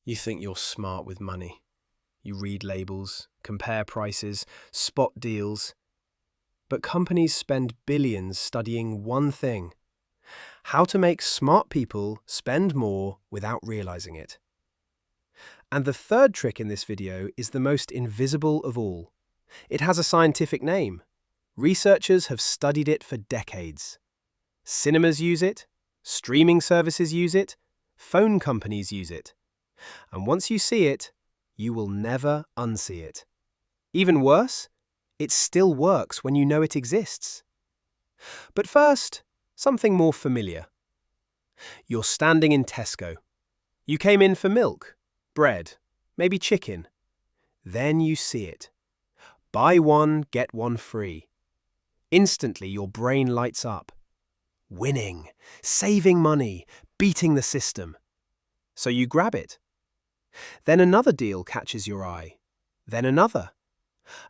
You think you're smart with money. You read labels, compare prices, spot deals. But companies spend billions studying one thing: how to make smart people spend more without realizing it. And the third trick in this video is the most invisible of all. It has a scientific name. Researchers have studied it for decades. Cinemas use it, streaming services use it, phone companies use it. And once you see it, you will never unsee it. Even worse, it still works when you know it exists. But first, something more familiar. You're standing in Tesco. You came in for milk, bread, maybe chicken. Then you see it. Buy one, get one free. Instantly, your brain lights up. Winning, saving money, beating the system. So you grab it. Then another deal catches your eye. Then another.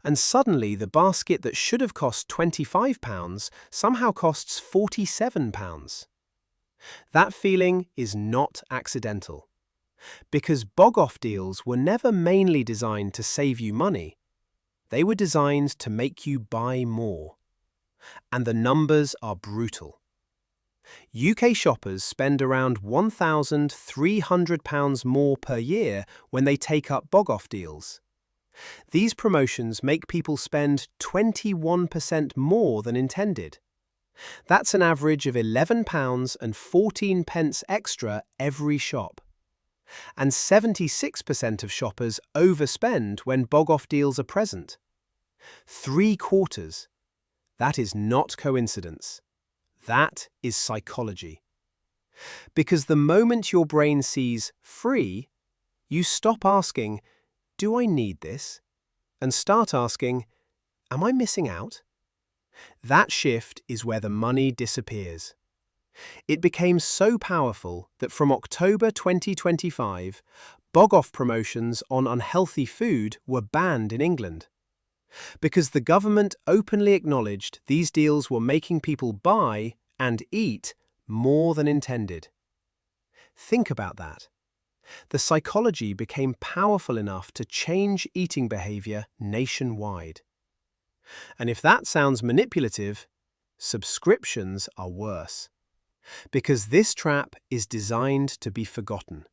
And suddenly the basket that should have cost £25 somehow costs £47. That feeling is not accidental. Because BOGOF deals were never mainly designed to save you money. They were designed to make you buy more. And the numbers are brutal. UK shoppers spend around £1,300 more per year when they take up BOGOF deals. These promotions make people spend 21% more than intended. That's an average of £11.14 extra every shop. And 76% of shoppers overspend when BOGOF deals are present. 3/4. That is not coincidence. That is psychology. Because the moment your brain sees free, you stop asking, do I need this? And start asking, am I missing out? That shift is where the money disappears. It became so powerful that from October 2025, BOGOF promotions on unhealthy food were banned in England. Because the government openly acknowledged these deals were making people buy and eat more than intended. Think about that. The psychology became powerful enough to change eating behavior nationwide. And if that sounds manipulative, subscriptions are worse. Because this trap is designed to be forgotten.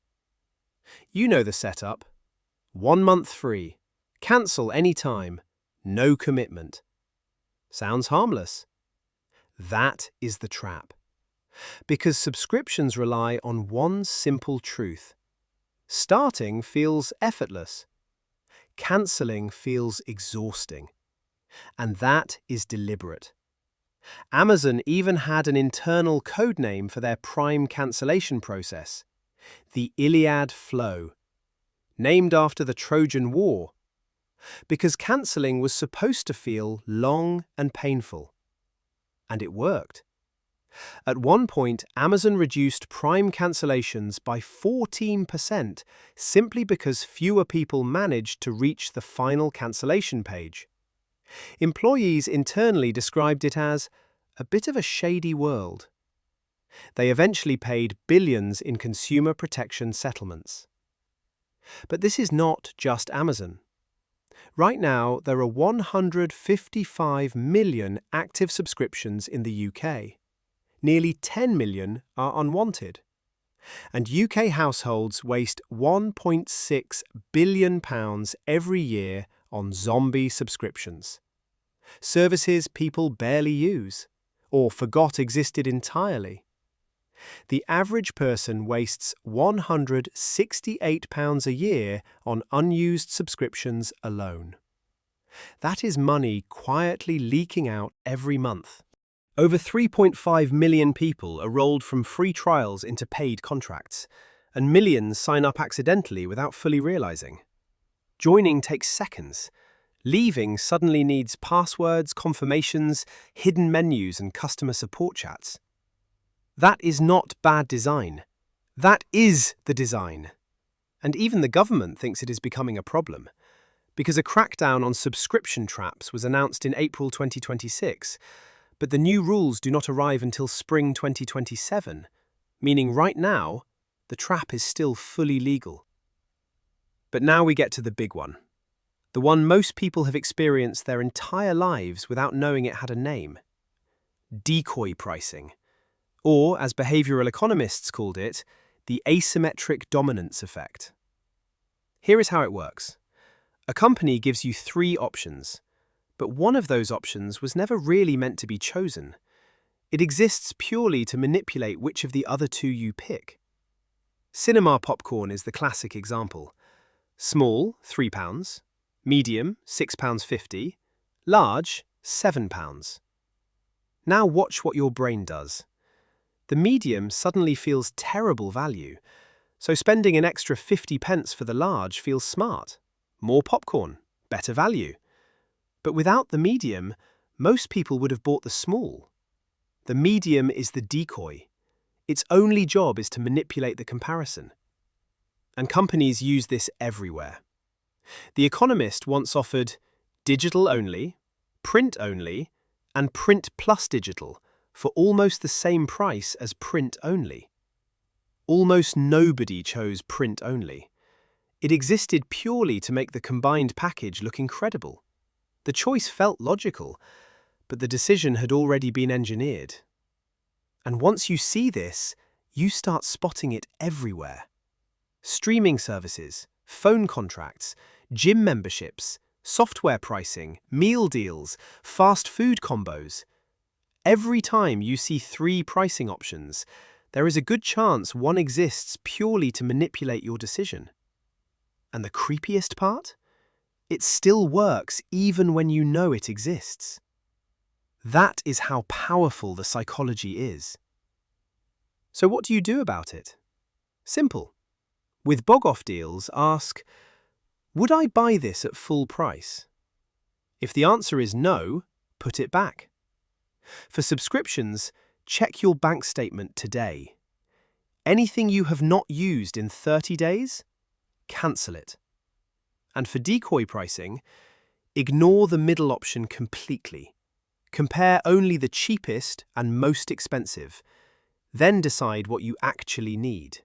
You know the setup. 1 month free. Cancel any time. No commitment. Sounds harmless. That is the trap. Because subscriptions rely on one simple truth. Starting feels effortless. Cancelling feels exhausting. And that is deliberate. Amazon even had an internal code name for their Prime cancellation process, the Iliad Flow, named after the Trojan War, because cancelling was supposed to feel long and painful. And it worked. At one point, Amazon reduced Prime cancellations by 14% simply because fewer people managed to reach the final cancellation page. Employees internally described it as a bit of a shady world. They eventually paid billions in consumer protection settlements. But this is not just Amazon. Right now, there are 155 million active subscriptions in the UK. Nearly 10 million are unwanted. And UK households waste £1.6 billion every year on zombie subscriptions. Services people barely use, or forgot existed entirely. The average person wastes £168 a year on unused subscriptions alone. That is money quietly leaking out every month. Over 3.5 million people are rolled from free trials into paid contracts, and millions sign up accidentally without fully realizing. Joining takes seconds. Leaving suddenly needs passwords, confirmations, hidden menus, and customer support chats. That is not bad design. That is the design. And even the government thinks it is becoming a problem, because a crackdown on subscription traps was announced in April 2026, but the new rules do not arrive until spring 2027, meaning right now, the trap is still fully legal. But now we get to the big one. The one most people have experienced their entire lives without knowing it had a name. Decoy pricing. Or, as behavioral economists called it, the asymmetric dominance effect. Here is how it works. A company gives you 3 options, but one of those options was never really meant to be chosen. It exists purely to manipulate which of the other 2 you pick. Cinema popcorn is the classic example. Small, £3, medium, £6.50, large, £7. Now watch what your brain does. The medium suddenly feels terrible value, so spending an extra 50p for the large feels smart. More popcorn, better value. But without the medium, most people would have bought the small. The medium is the decoy. Its only job is to manipulate the comparison. And companies use this everywhere. The Economist once offered digital only, print only, and print plus digital for almost the same price as print only. Almost nobody chose print only. It existed purely to make the combined package look incredible. The choice felt logical, but the decision had already been engineered. And once you see this, you start spotting it everywhere. Streaming services, phone contracts, gym memberships, software pricing, meal deals, fast food combos. Every time you see 3 pricing options, there is a good chance one exists purely to manipulate your decision. And the creepiest part? It still works even when you know it exists. That is how powerful the psychology is. So what do you do about it? Simple. With BOGOF deals, ask, would I buy this at full price? If the answer is no, put it back. For subscriptions, check your bank statement today. Anything you have not used in 30 days, cancel it. And for decoy pricing, ignore the middle option completely. Compare only the cheapest and most expensive, then decide what you actually need.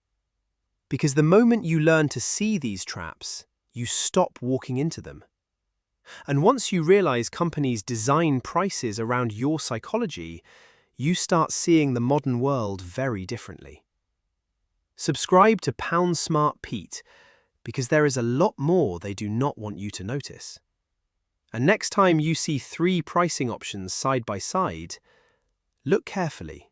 Because the moment you learn to see these traps, you stop walking into them. And once you realize companies design prices around your psychology, you start seeing the modern world very differently. Subscribe to Pound Smart Pete, because there is a lot more they do not want you to notice. And next time you see 3 pricing options side by side, look carefully.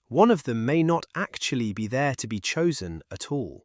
One of them may not actually be there to be chosen at all.